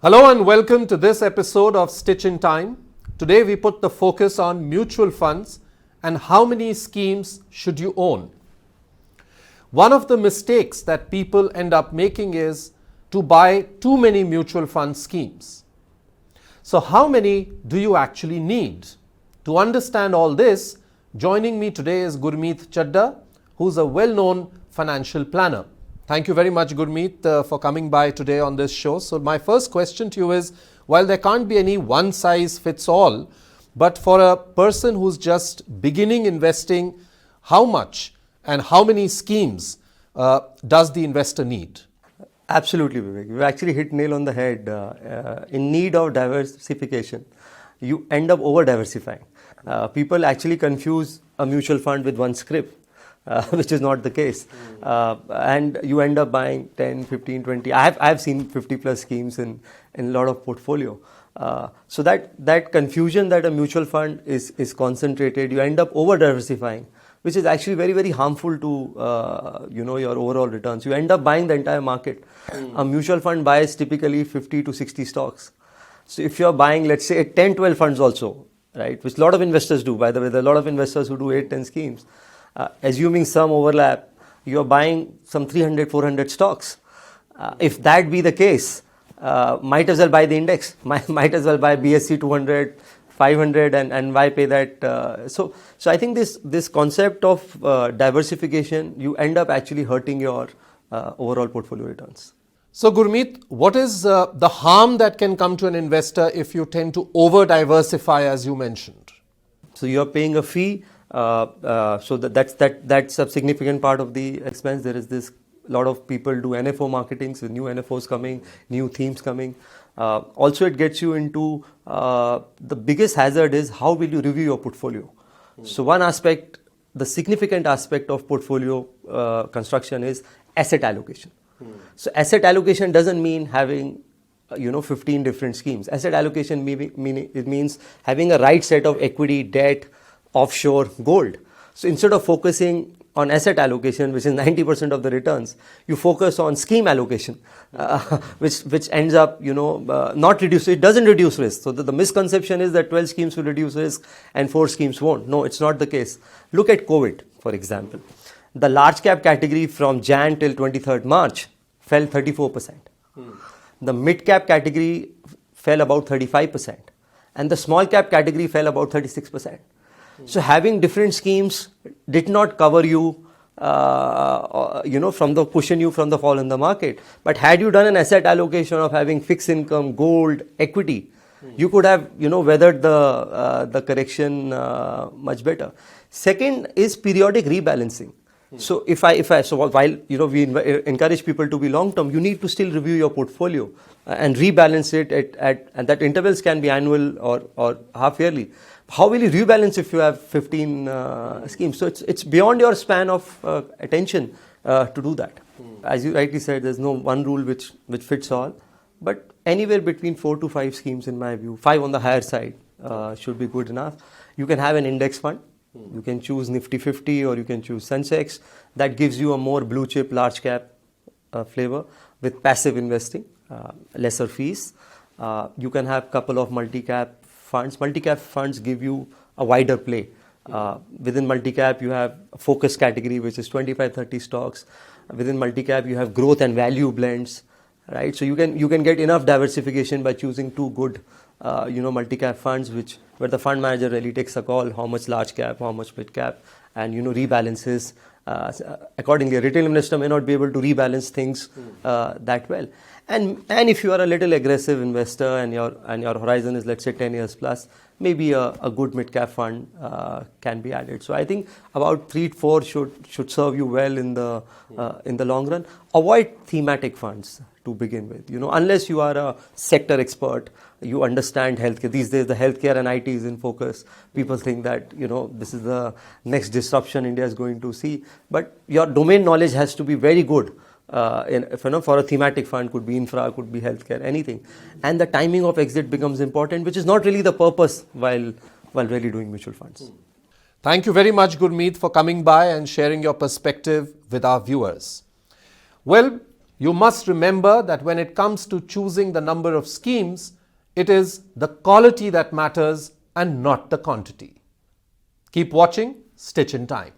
Hello and welcome to this episode of Stitch in Time. Today we put the focus on mutual funds and how many schemes should you own. One of the mistakes that people end up making is to buy too many mutual fund schemes. So how many do you actually need? To understand all this, joining me today is Gurmeet Chadda, who's a well-known financial planner. Thank you very much, Gurmeet, for coming by today on this show. So my first question to you is, while there can't be any one size fits all, but for a person who's just beginning investing, how much and how many schemes does the investor need? Absolutely, Vivek. You actually hit nail on the head. In need of diversification, you end up over-diversifying. People actually confuse a mutual fund with one scrip. Which is not the case. And you end up buying 10, 15, 20. I've seen 50 plus schemes in a lot of portfolio. So that confusion that a mutual fund is concentrated, you end up over diversifying, which is actually very, very harmful to your overall returns. You end up buying the entire market. A mutual fund buys typically 50 to 60 stocks. So if you're buying, let's say 10, 12 funds also, right, which a lot of investors do, by the way, there are a lot of investors who do 8, 10 schemes. Assuming some overlap, you're buying some 300, 400 stocks. If that be the case, might as well buy the index, might as well buy BSC 200, 500 and why pay that? So I think this concept of diversification, you end up actually hurting your overall portfolio returns. So Gurmeet, what is the harm that can come to an investor if you tend to over diversify, as you mentioned? So you're paying a fee. So that's a significant part of the expense. There is this, a lot of people do NFO marketing, so new NFOs coming, new themes coming. Also it gets you into, the biggest hazard is how will you review your portfolio? So one aspect, the significant aspect of portfolio construction is asset allocation. So asset allocation doesn't mean having 15 different schemes. Asset allocation it means having a right set of equity, debt, offshore, gold. So instead of focusing on asset allocation, which is 90% of the returns, you focus on scheme allocation, which ends up, not reduce. It doesn't reduce risk. So the misconception is that 12 schemes will reduce risk and 4 schemes won't. No, it's not the case. Look at COVID, for example. The large cap category from Jan till 23rd March fell 34%. The mid cap category fell about 35%. And the small cap category fell about 36%. So having different schemes did not cover you, from the cushion you from the fall in the market. But had you done an asset allocation of having fixed income, gold, equity, you could have, weathered the correction much better. Second is periodic rebalancing. So while we encourage people to be long term, you need to still review your portfolio and rebalance it and that intervals can be annual or half yearly. How will you rebalance if you have 15 schemes? So it's beyond your span of attention to do that. As you rightly said, there's no one rule which fits all, but anywhere between 4 to 5 schemes, in my view, 5 on the higher side should be good enough. You can have an index fund. You can choose Nifty 50 or you can choose Sensex. That gives you a more blue chip, large cap flavor with passive investing, lesser fees. You can have a couple of multi-cap funds. Multi-cap funds give you a wider play. Within multi-cap, you have a focus category, which is 25-30 stocks. Within multi-cap, you have growth and value blends, right? So you can get enough diversification by choosing 2 good multi-cap funds, where the fund manager really takes a call, how much large cap, how much mid cap, and rebalances accordingly. A retail investor may not be able to rebalance things that well. And if you are a little aggressive investor and your horizon is, let's say, 10 years plus, maybe a good mid cap fund can be added. So I think about 3 to 4 should serve you well in the long run. Avoid thematic funds to begin with. Unless you are a sector expert, you understand healthcare. These days, the healthcare and IT is in focus. People think that, this is the next disruption India is going to see. But your domain knowledge has to be very good. For a thematic fund, could be infra, could be healthcare, anything. And the timing of exit becomes important, which is not really the purpose while really doing mutual funds. Thank you very much, Gurmeet, for coming by and sharing your perspective with our viewers. Well, You must remember that when it comes to choosing the number of schemes, it is the quality that matters and not the quantity. Keep watching Stitch in Time.